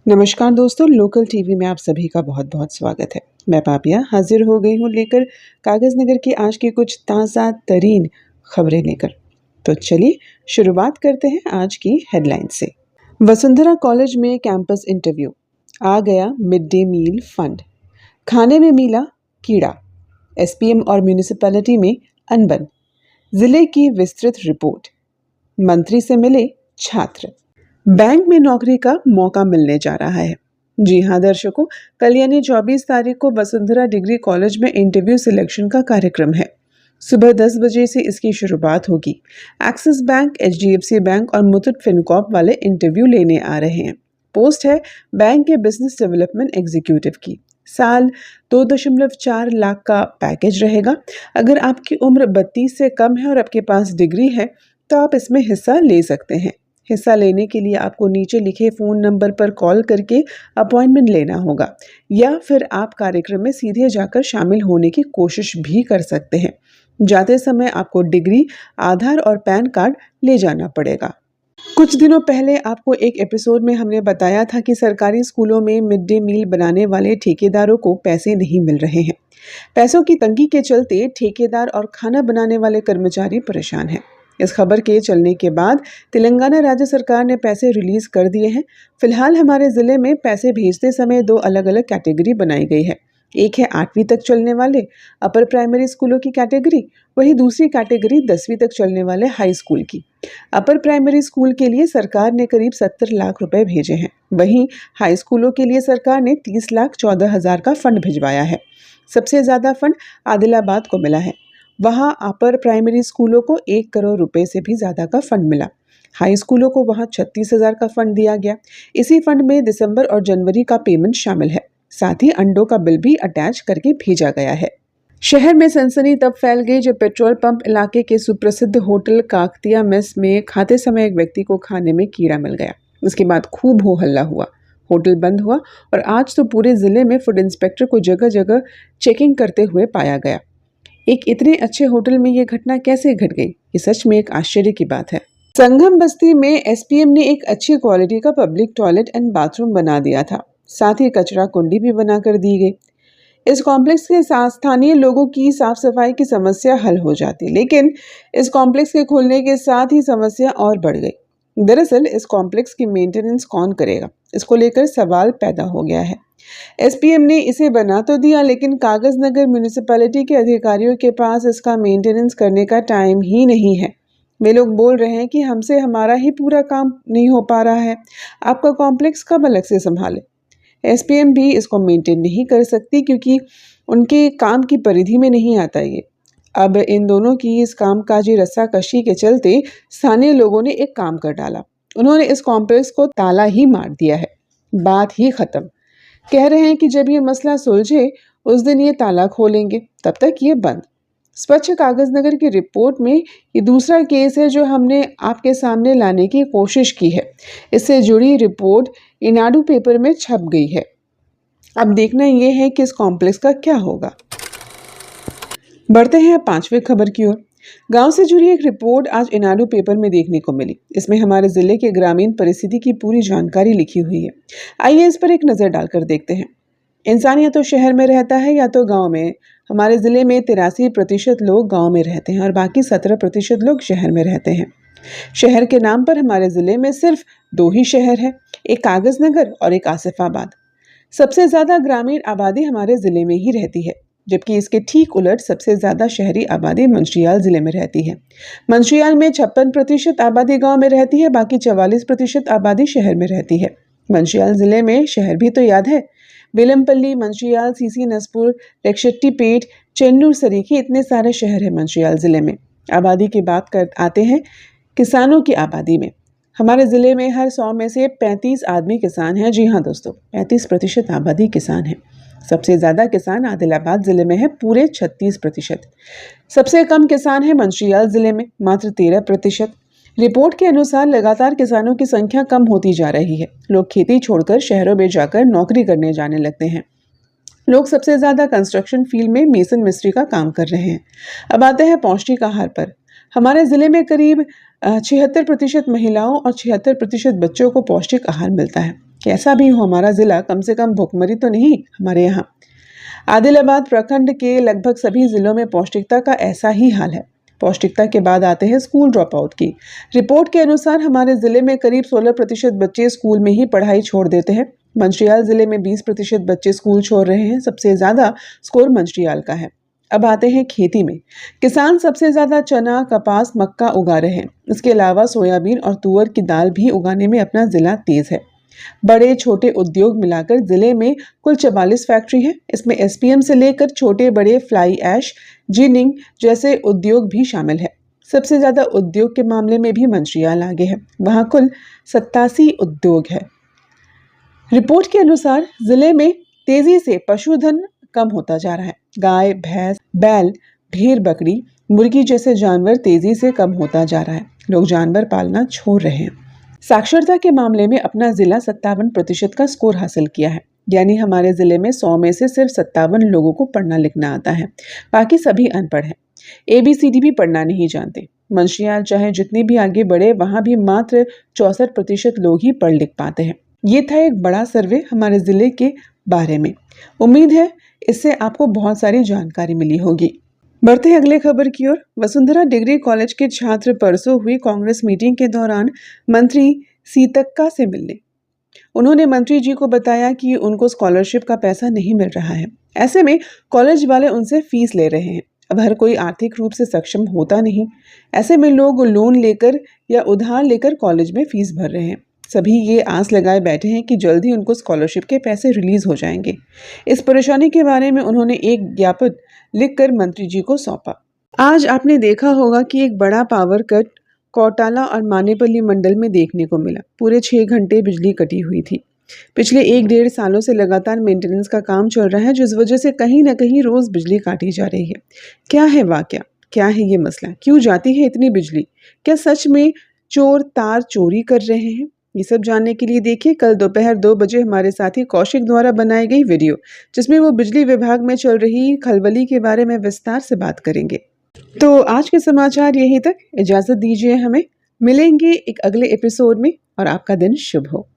नमस्कार दोस्तों, local TV में आप सभी का बहुत बहुत स्वागत है। मैं पापिया हाजिर हो गई हूँ लेकर कागज़ नगर की आज की कुछ ताज़ा तरीन खबरें लेकर। तो चलिए शुरुआत करते हैं आज की हेडलाइन से। वसुंधरा कॉलेज में कैंपस इंटरव्यू, आ गया मिड डे मील फंड, खाने में मिला कीड़ा, एसपीएम और म्यूनिसिपैलिटी में अनबन, जिले की विस्तृत रिपोर्ट, मंत्री से मिले छात्र, बैंक में नौकरी का मौका मिलने जा रहा है। जी हाँ दर्शकों, कल यानी 24 तारीख को वसुंधरा डिग्री कॉलेज में इंटरव्यू सिलेक्शन का कार्यक्रम है। सुबह 10 बजे से इसकी शुरुआत होगी। एक्सिस बैंक, एचडीएफसी बैंक और मुथूट फिनकॉर्प वाले इंटरव्यू लेने आ रहे हैं। पोस्ट है बैंक के बिजनेस डेवलपमेंट एग्जीक्यूटिव की। साल 2.4 लाख का पैकेज रहेगा। अगर आपकी उम्र 32 से कम है और आपके पास डिग्री है तो आप इसमें हिस्सा ले सकते हैं। हिस्सा लेने के लिए आपको नीचे लिखे फ़ोन नंबर पर कॉल करके अपॉइंटमेंट लेना होगा या फिर आप कार्यक्रम में सीधे जाकर शामिल होने की कोशिश भी कर सकते हैं। जाते समय आपको डिग्री, आधार और पैन कार्ड ले जाना पड़ेगा। कुछ दिनों पहले आपको एक एपिसोड में हमने बताया था कि सरकारी स्कूलों में मिड डे मील बनाने वाले ठेकेदारों को पैसे नहीं मिल रहे हैं। पैसों की तंगी के चलते ठेकेदार और खाना बनाने वाले कर्मचारी परेशान हैं। इस खबर के चलने के बाद तेलंगाना राज्य सरकार ने पैसे रिलीज कर दिए हैं। फिलहाल हमारे ज़िले में पैसे भेजते समय 2 अलग अलग कैटेगरी बनाई गई है। एक है 8वीं तक चलने वाले अपर प्राइमरी स्कूलों की कैटेगरी, वहीं दूसरी कैटेगरी 10वीं तक चलने वाले हाई स्कूल की। अपर प्राइमरी स्कूल के लिए सरकार ने करीब 70 लाख रुपए भेजे हैं। वहीं हाई स्कूलों के लिए सरकार ने 30,14,000 का फंड भिजवाया है। सबसे ज़्यादा फंड आदिलाबाद को मिला है। वहाँ अपर प्राइमरी स्कूलों को 1 करोड़ रुपए से भी ज़्यादा का फंड मिला। हाई स्कूलों को वहाँ 36,000 का फंड दिया गया। इसी फंड में दिसंबर और जनवरी का पेमेंट शामिल है। साथ ही अंडों का बिल भी अटैच करके भेजा गया है। शहर में सनसनी तब फैल गई जब पेट्रोल पंप इलाके के सुप्रसिद्ध होटल काकतिया मेस में खाते समय एक व्यक्ति को खाने में कीड़ा मिल गया। उसके बाद खूब हो हल्ला हुआ, होटल बंद हुआ और आज तो पूरे जिले में फूड इंस्पेक्टर को जगह जगह चेकिंग करते हुए पाया गया। एक इतने अच्छे होटल में ये घटना कैसे घट गई, ये सच में एक आश्चर्य की बात है। संगम बस्ती में एसपीएम ने एक अच्छी क्वालिटी का पब्लिक टॉयलेट एंड बाथरूम बना दिया था। साथ ही कचरा कुंडी भी बनाकर दी गई। इस कॉम्प्लेक्स के साथ स्थानीय लोगों की साफ सफाई की समस्या हल हो जाती, लेकिन इस कॉम्प्लेक्स के खुलने के साथ ही समस्या और बढ़ गई। दरअसल इस कॉम्प्लेक्स की मेंटेनेंस कौन करेगा, इसको लेकर सवाल पैदा हो गया है। एसपीएम ने इसे बना तो दिया, लेकिन कागज नगर म्यूनिसिपैलिटी के अधिकारियों के पास इसका मेंटेनेंस करने का टाइम ही नहीं है। वे लोग बोल रहे हैं कि हमसे हमारा ही पूरा काम नहीं हो पा रहा है, आपका कॉम्प्लेक्स कब अलग से संभाले। एसपीएम भी इसको मेंटेन नहीं कर सकती क्योंकि उनके काम की परिधि में नहीं आता ये। अब इन दोनों की इस कामकाजी रस्साकशी के चलते स्थानीय लोगों ने एक काम कर डाला। उन्होंने इस कॉम्प्लेक्स को ताला ही मार दिया है। बात ही खत्म। कह रहे हैं कि जब ये मसला सुलझे उस दिन ये ताला खोलेंगे, तब तक ये बंद। स्वच्छ कागज नगर की रिपोर्ट में ये दूसरा केस है जो हमने आपके सामने लाने की कोशिश की है। इससे जुड़ी रिपोर्ट इनाडू पेपर में छप गई है। अब देखना ये है कि इस कॉम्प्लेक्स का क्या होगा। बढ़ते हैं 5वीं खबर की ओर। गांव से जुड़ी एक रिपोर्ट आज इनाडू पेपर में देखने को मिली। इसमें हमारे जिले के ग्रामीण परिस्थिति की पूरी जानकारी लिखी हुई है। आइए इस पर एक नज़र डालकर देखते हैं। इंसान या तो शहर में रहता है या तो गांव में। हमारे ज़िले में 83% लोग गांव में रहते हैं और बाकी 17% लोग शहर में रहते हैं। शहर के नाम पर हमारे ज़िले में सिर्फ 2 ही शहर हैं, एक कागज़ नगर और एक आसिफाबाद। सबसे ज़्यादा ग्रामीण आबादी हमारे ज़िले में ही रहती है, जबकि इसके ठीक उलट सबसे ज़्यादा शहरी आबादी मंचियाल ज़िले में रहती है। मंचियाल में 56% आबादी गाँव में रहती है, बाकी 44% आबादी शहर में रहती है। मंचियाल ज़िले में शहर भी तो याद है, बेलमपल्ली, मंचियाल, सीसी नसपुर, रेकशेट्टीपेट, चेन्नूर सरीखे, इतने सारे शहर हैं मंचियाल ज़िले में। आबादी की बात कर आते हैं किसानों की आबादी में। हमारे ज़िले में हर 100 में से 35 आदमी किसान हैं। जी हाँ दोस्तों, 35% आबादी किसान है। सबसे ज़्यादा किसान आदिलाबाद ज़िले में है, पूरे 36%। सबसे कम किसान है मंचियाल ज़िले में, मात्र 13%। रिपोर्ट के अनुसार लगातार किसानों की संख्या कम होती जा रही है। लोग खेती छोड़कर शहरों में जाकर नौकरी करने जाने लगते हैं। लोग सबसे ज़्यादा कंस्ट्रक्शन फील्ड में मेसन मिस्त्री का काम कर रहे हैं। अब आते हैं पौष्टिक आहार पर। हमारे ज़िले में करीब 76% महिलाओं और 76% बच्चों को पौष्टिक आहार मिलता है। कैसा भी हो हमारा ज़िला, कम से कम भुखमरी तो नहीं हमारे यहाँ। आदिलाबाद प्रखंड के लगभग सभी जिलों में पौष्टिकता का ऐसा ही हाल है। पौष्टिकता के बाद आते हैं स्कूल ड्रॉप आउट की। रिपोर्ट के अनुसार हमारे जिले में करीब 16% बच्चे स्कूल में ही पढ़ाई छोड़ देते हैं। मंचियाल जिले में 20% बच्चे स्कूल छोड़ रहे हैं। सबसे ज्यादा स्कोर मंचियाल का है। अब आते हैं खेती में। किसान सबसे ज्यादा चना, कपास, मक्का उगा रहे हैं। इसके अलावा सोयाबीन और तुअर की दाल भी उगाने में अपना जिला तेज है। बड़े छोटे उद्योग मिलाकर जिले में कुल 44 फैक्ट्री है। इसमें एसपीएम से लेकर छोटे बड़े फ्लाई ऐश, जिनिंग जैसे उद्योग भी शामिल है। सबसे ज्यादा उद्योग के मामले में भी मंचियाल आगे है। वहां कुल 87 उद्योग है। रिपोर्ट के अनुसार जिले में तेजी से पशुधन कम होता जा रहा है। गाय, भैंस, बैल, भेड़, बकरी, मुर्गी जैसे जानवर तेजी से कम होता जा रहा है। लोग जानवर पालना छोड़ रहे हैं। साक्षरता के मामले में अपना जिला 57% का स्कोर हासिल किया है। यानी हमारे जिले में 100 में से सिर्फ 57 लोगों को पढ़ना लिखना आता है। बाकी सभी अनपढ़ हैं। ABCD भी पढ़ना नहीं जानते। मंचियाल चाहे जितनी भी आगे बढ़े, वहां भी मात्र 64% लोग ही पढ़ लिख पाते हैं। ये था एक बड़ा सर्वे हमारे जिले के बारे में। उम्मीद है इससे आपको बहुत सारी जानकारी मिली होगी। बढ़ते हैं अगले खबर की ओर। वसुंधरा डिग्री कॉलेज के छात्र परसों हुई कांग्रेस मीटिंग के दौरान मंत्री सीतक्का से मिलने। उन्होंने मंत्री जी को बताया कि उनको स्कॉलरशिप का पैसा नहीं मिल रहा है। ऐसे में कॉलेज वाले उनसे फीस ले रहे हैं। अब हर कोई आर्थिक रूप से सक्षम होता नहीं। ऐसे में लोग लोन लेकर या उधार लेकर कॉलेज में फीस भर रहे हैं। सभी ये आस लगाए बैठे हैं कि जल्द ही उनको स्कॉलरशिप के पैसे रिलीज हो जाएंगे। इस परेशानी के बारे में उन्होंने एक ज्ञापन लिखकर मंत्री जी को सौंपा। आज आपने देखा होगा कि एक बड़ा पावर कट कौटाला और मानेपल्ली मंडल में देखने को मिला। पूरे 6 घंटे बिजली कटी हुई थी। पिछले 1-1.5 सालों से लगातार मेंटेनेंस का काम चल रहा है, जिस वजह से कहीं न कहीं रोज बिजली काटी जा रही है। क्या है वाकया? क्या है ये मसला? क्यों जाती है इतनी बिजली? क्या सच में चोर तार चोरी कर रहे हैं? ये सब जानने के लिए देखिए कल दोपहर 2 बजे हमारे साथी कौशिक द्वारा बनाई गई वीडियो, जिसमें वो बिजली विभाग में चल रही खलबली के बारे में विस्तार से बात करेंगे। तो आज के समाचार यहीं तक। इजाजत दीजिए हमें। मिलेंगे एक अगले एपिसोड में और आपका दिन शुभ हो।